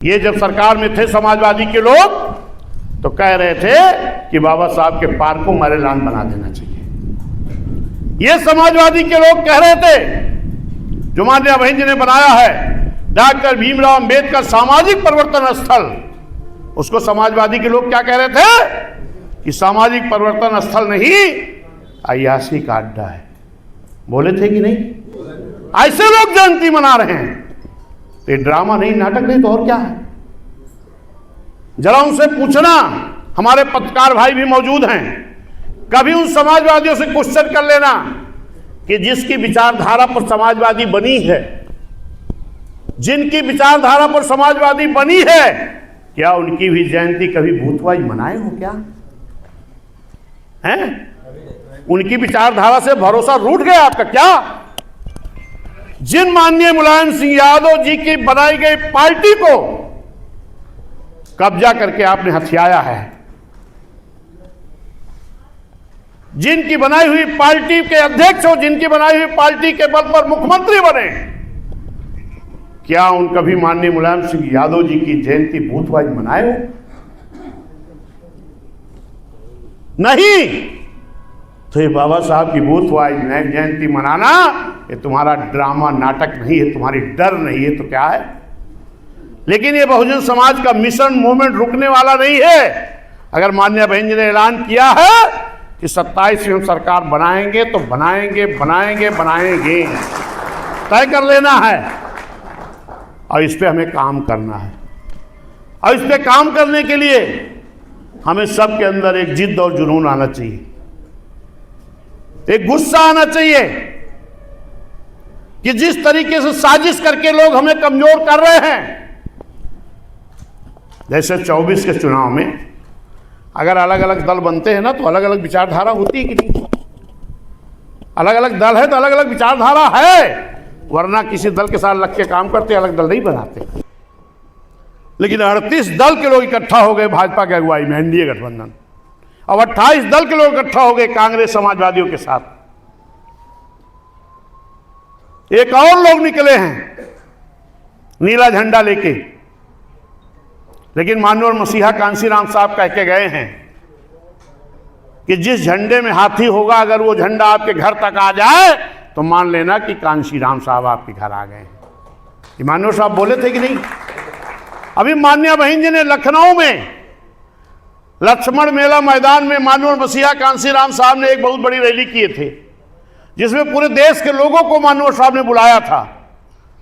ये जब सरकार में थे समाजवादी के लोग तो कह रहे थे कि बाबा साहब के पार्क को मैरीलैंड बना देना चाहिए। ये समाजवादी के लोग कह रहे थे। जो माननीय बहन जी ने बनाया है डॉक्टर भीमराव अंबेडकर सामाजिक परिवर्तन स्थल, उसको समाजवादी के लोग क्या कह रहे थे कि सामाजिक परिवर्तन स्थल नहीं, अय्याशी का अड्डा है। बोले थे कि नहीं? ऐसे लोग जयंती मना रहे हैं। ये ड्रामा नहीं, नाटक नहीं तो और क्या है? जरा उनसे पूछना, हमारे पत्रकार भाई भी मौजूद हैं, कभी उन समाजवादियों से क्वेश्चन कर लेना कि जिसकी विचारधारा पर समाजवादी बनी है, जिनकी विचारधारा पर समाजवादी बनी है, क्या उनकी भी जयंती कभी भूतवाई मनाए हो क्या? हैं? उनकी विचारधारा से भरोसा रूठ गया आपका क्या? जिन माननीय मुलायम सिंह यादव जी की बनाई गई पार्टी को कब्जा करके आपने हथियाया है, जिनकी बनाई हुई पार्टी के अध्यक्ष हो, जिनकी बनाई हुई पार्टी के बल पर मुख्यमंत्री बने, क्या उन कभी माननीय मुलायम सिंह यादव जी की जयंती भूतवाई मनाए हो? नहीं। तो ये बाबा साहब की भूतवाई जयंती मनाना ये तुम्हारा ड्रामा नाटक नहीं है, तुम्हारी डर नहीं है तो क्या है? लेकिन ये बहुजन समाज का मिशन मूवमेंट रुकने वाला नहीं है। अगर माननीय बहन जी ने ऐलान किया है कि 27 में हम सरकार बनाएंगे तो बनाएंगे बनाएंगे बनाएंगे, तय कर लेना है और इस पे हमें काम करना है। और इस पे काम करने के लिए हमें सबके अंदर एक जिद और जुनून आना चाहिए, एक गुस्सा आना चाहिए कि जिस तरीके से साजिश करके लोग हमें कमजोर कर रहे हैं। जैसे 24 के चुनाव में अगर अलग अलग दल बनते हैं ना तो अलग अलग विचारधारा होती है कि नहीं? अलग अलग दल है तो अलग अलग विचारधारा है, वरना किसी दल के साथ लग के काम करते अलग दल नहीं बनाते। लेकिन 38 दल के लोग इकट्ठा हो गए भाजपा की अगुवाई में, एनडीए गठबंधन, अब 28 दल के लोग इकट्ठा हो गए कांग्रेस समाजवादियों के साथ। एक और लोग निकले हैं नीला झंडा लेके, लेकिन माननीय मसीहा कांशीराम साहब कह के गए हैं कि जिस झंडे में हाथी होगा अगर वो झंडा आपके घर तक आ जाए तो मान लेना कि कांशीराम साहब आपके घर आ गए हैं। ये माननीय साहब बोले थे कि नहीं? अभी माननीय बहन जी ने लखनऊ में लक्ष्मण मेला मैदान में माननीय मसीहा कांशीराम साहब ने एक बहुत बड़ी रैली किए थे, जिसमें पूरे देश के लोगों को माननीय साहब ने बुलाया था।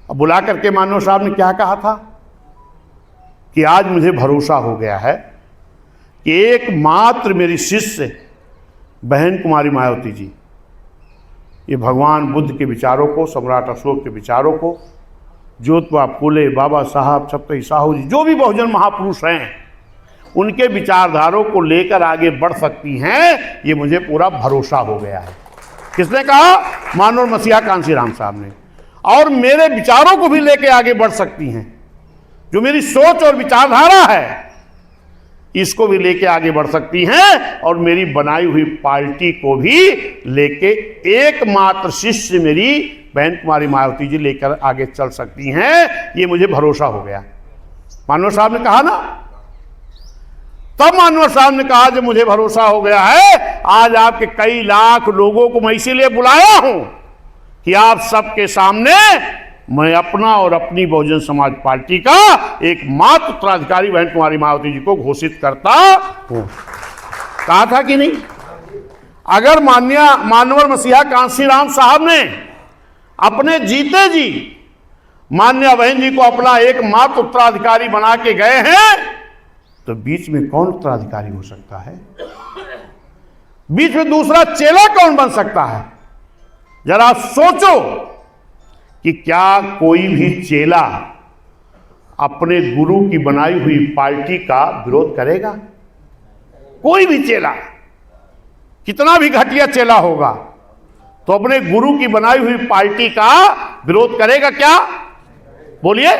और बुला करके माननीय साहब ने क्या कहा था कि आज मुझे भरोसा हो गया है कि एकमात्र मेरी शिष्य बहन कुमारी मायावती जी, ये भगवान बुद्ध के विचारों को, सम्राट अशोक के विचारों को, ज्योतिबा फूले, बाबा साहब, छत्रपति साहू जी, जो भी बहुजन महापुरुष हैं, उनके विचारधारों को लेकर आगे बढ़ सकती हैं, ये मुझे पूरा भरोसा हो गया है। किसने कहा? माननीय मसीहा कांशीराम साहब ने। और मेरे विचारों को भी लेकर आगे बढ़ सकती हैं, जो मेरी सोच और विचारधारा है इसको भी लेके आगे बढ़ सकती हैं, और मेरी बनाई हुई पार्टी को भी लेके एकमात्र शिष्य मेरी बहन कुमारी मायावती जी लेकर आगे चल सकती हैं, ये मुझे भरोसा हो गया। माननीय साहब ने कहा ना, तब माननीय साहब ने कहा जब मुझे भरोसा हो गया है, आज आपके कई लाख लोगों को मैं इसीलिए बुलाया हूं कि आप सबके सामने मैं अपना और अपनी बहुजन समाज पार्टी का एकमात्र उत्तराधिकारी बहन कुमारी मायावती जी को घोषित करता हूं। कहा था कि नहीं? अगर माननीय मसीहा कांशीराम साहब ने अपने जीते जी माननीय बहन जी को अपना एकमात्र उत्तराधिकारी बना के गए हैं, तो बीच में कौन उत्तराधिकारी हो सकता है? बीच में दूसरा चेला कौन बन सकता है? जरा सोचो कि क्या कोई भी चेला अपने गुरु की बनाई हुई पार्टी का विरोध करेगा? कोई भी चेला, कितना भी घटिया चेला होगा, तो अपने गुरु की बनाई हुई पार्टी का विरोध करेगा क्या? बोलिए।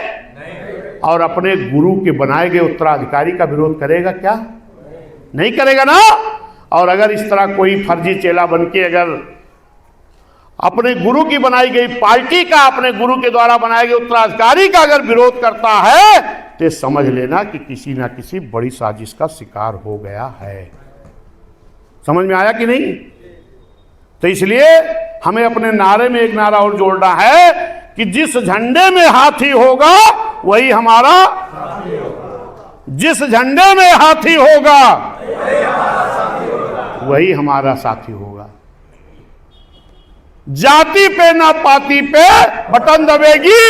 और अपने गुरु के बनाए गए उत्तराधिकारी का विरोध करेगा क्या? नहीं करेगा ना। और अगर इस तरह कोई फर्जी चेला बनके अगर अपने गुरु की बनाई गई पार्टी का, अपने गुरु के द्वारा बनाए गए उत्तराधिकारी का अगर विरोध करता है तो समझ लेना कि किसी ना किसी बड़ी साजिश का शिकार हो गया है। समझ में आया कि नहीं? तो इसलिए हमें अपने नारे में एक नारा और जोड़ना है कि जिस झंडे में हाथी होगा वही हमारा, जिस झंडे में हाथी होगा वही हमारा साथी होगा। जाति पे ना पाती पे बटन दबेगी,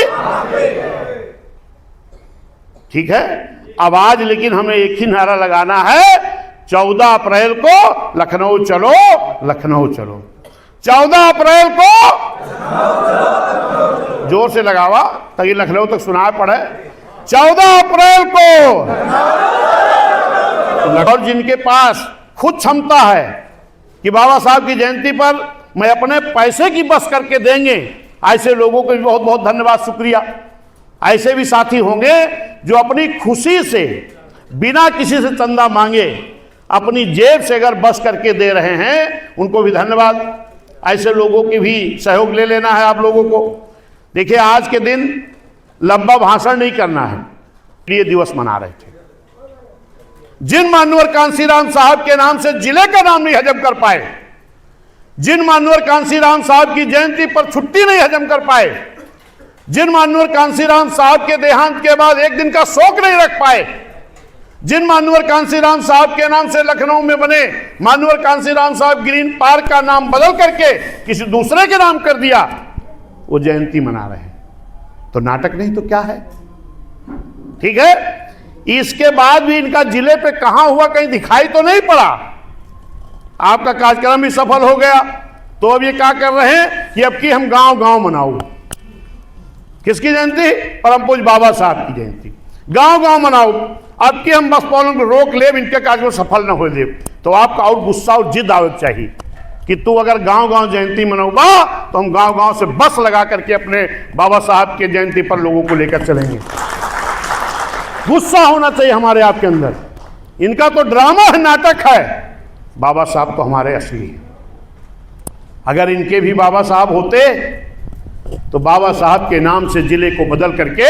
ठीक है। अब आज लेकिन हमें एक ही नारा लगाना है, 14 अप्रैल को लखनऊ चलो, लखनऊ चलो। 14 अप्रैल को जोर से लगावा ताकि लखनऊ तक सुनाई पड़े। 14 अप्रैल को, और जिनके पास खुद क्षमता है कि बाबा साहब की जयंती पर मैं अपने पैसे की बस करके देंगे, ऐसे लोगों को भी बहुत बहुत धन्यवाद, शुक्रिया। ऐसे भी साथी होंगे जो अपनी खुशी से बिना किसी से चंदा मांगे अपनी जेब से अगर बस करके दे रहे हैं, उनको भी धन्यवाद। ऐसे लोगों की भी सहयोग ले लेना है आप लोगों को। देखिए, आज के दिन लंबा भाषण नहीं करना है, प्रिय दिवस मना रहे थे। जिन मान्यवर कांशीराम साहब के नाम से जिले का नाम नहीं हजम कर पाए, जिन मान्यवर कांशीराम साहब की जयंती पर छुट्टी नहीं हजम कर पाए, जिन मान्यवर कांशीराम साहब के देहांत के बाद एक दिन का शोक नहीं रख पाए, जिन मान्यवर कांशीराम साहब के नाम से लखनऊ में बने मान्यवर कांशीराम साहब ग्रीन पार्क का नाम बदल करके किसी दूसरे के नाम कर दिया, वो जयंती मना रहे हैं। तो नाटक नहीं तो क्या है? ठीक है। इसके बाद भी इनका जिले पे कहां हुआ, कहीं दिखाई तो नहीं पड़ा। आपका कार्यक्रम भी सफल हो गया, तो अब ये क्या कर रहे हैं कि अब की हम गांव गांव मनाओ। किसकी जयंती? परम पूज्य बाबा साहब की जयंती। गांव गांव मनाओ। अब की हम बस वालों को रोक ले, इनके कार्यक्रम सफल न हो दे। तो आपका और गुस्सा और जिद आवत चाहिए कि तू अगर गांव गांव जयंती मनाओगा तो हम गांव गांव से बस लगा करके अपने बाबा साहब के जयंती पर लोगों को लेकर चलेंगे। गुस्सा होना चाहिए हमारे आपके अंदर। इनका तो ड्रामा है, नाटक है। बाबा साहब तो हमारे असली हैं। अगर इनके भी बाबा साहब होते तो बाबा साहब के नाम से जिले को बदल करके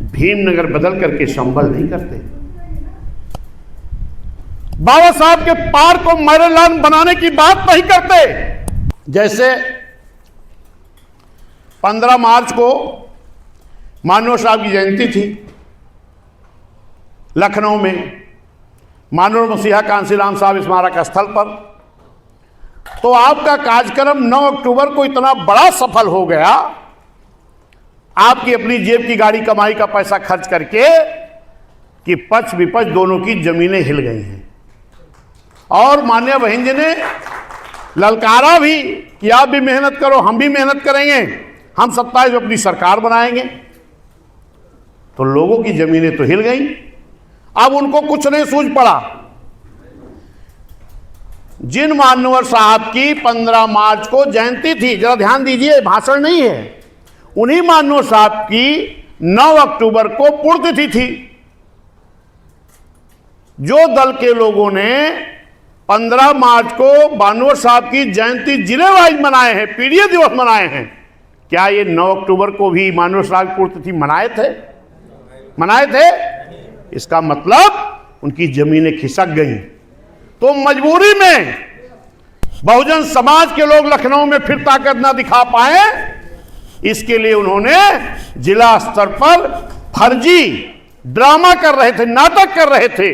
भीमनगर बदल करके संभल नहीं करते। बाबा साहब के पार्क को मैदान बनाने की बात नहीं करते। जैसे 15 मार्च को मानव साहब की जयंती थी लखनऊ में, मानव मसीहा कांशीराम साहब स्मारक स्थल पर, तो आपका कार्यक्रम 9 अक्टूबर को इतना बड़ा सफल हो गया, आपकी अपनी जेब की गाड़ी कमाई का पैसा खर्च करके, कि पक्ष विपक्ष दोनों की जमीनें हिल गई हैं। और माननीय बहन जी ने ललकारा भी कि आप भी मेहनत करो, हम भी मेहनत करेंगे, हम 27 में अपनी सरकार बनाएंगे। तो लोगों की जमीनें तो हिल गई। अब उनको कुछ नहीं सूझ पड़ा। जिन मान्यवर साहब की 15 मार्च को जयंती थी, जरा ध्यान दीजिए, भाषण नहीं है, उन्हीं मान्यवर साहब की 9 अक्टूबर को पुण्यतिथि थी। जो दल के लोगों ने 15 मार्च को मान्यवर साहब की जयंती जिले वाइज मनाए हैं, पीढ़ी दिवस मनाए हैं, क्या ये 9 अक्टूबर को भी मान्यवर साहब की पुण्यतिथि मनाए थे? मनाए थे? इसका मतलब उनकी जमीनें खिसक गई। तो मजबूरी में बहुजन समाज के लोग लखनऊ में फिर ताकत ना दिखा पाए, इसके लिए उन्होंने जिला स्तर पर फर्जी ड्रामा कर रहे थे, नाटक कर रहे थे